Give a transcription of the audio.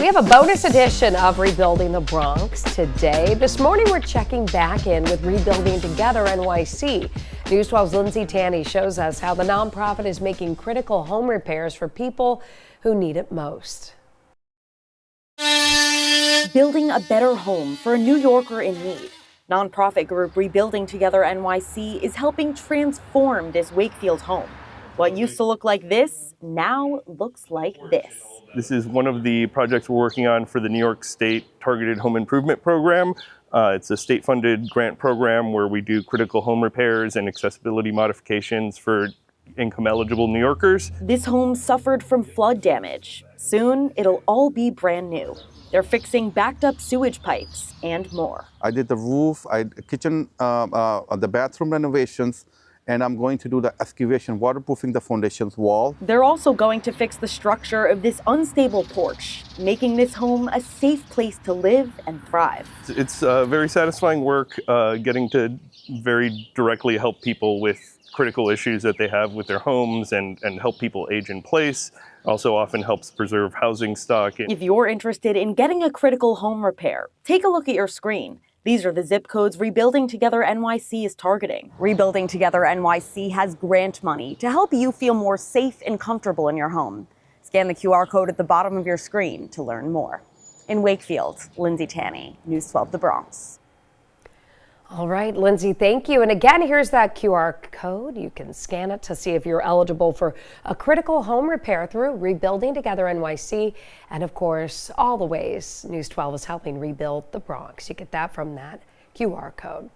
We have a bonus edition of Rebuilding the Bronx today. This morning we're checking back in with Rebuilding Together NYC. News 12's Lindsay Tanney shows us how the nonprofit is making critical home repairs for people who need it most. Building a better home for a New Yorker in need. Nonprofit group Rebuilding Together NYC is helping transform this Wakefield home. What used to look like this now looks like this. This is one of the projects we're working on for the New York State Targeted Home Improvement Program. It's a state-funded grant program where we do critical home repairs and accessibility modifications for income-eligible New Yorkers. This home suffered from flood damage. Soon, it'll all be brand new. They're fixing backed-up sewage pipes and more. I did the roof, kitchen, the bathroom renovations, and I'm going to do the excavation, waterproofing the foundations wall. They're also going to fix the structure of this unstable porch, making this home a safe place to live and thrive. It's very satisfying work, getting to very directly help people with critical issues that they have with their homes and help people age in place. Also often helps preserve housing stock. If you're interested in getting a critical home repair, take a look at your screen. These are the zip codes Rebuilding Together NYC is targeting. Rebuilding Together NYC has grant money to help you feel more safe and comfortable in your home. Scan the QR code at the bottom of your screen to learn more. In Wakefield, Lindsay Tanney, News 12 The Bronx. All right, Lindsay, thank you. And again, here's that QR code. You can scan it to see if you're eligible for a critical home repair through Rebuilding Together NYC. And of course, all the ways News 12 is helping rebuild the Bronx. You get that from that QR code.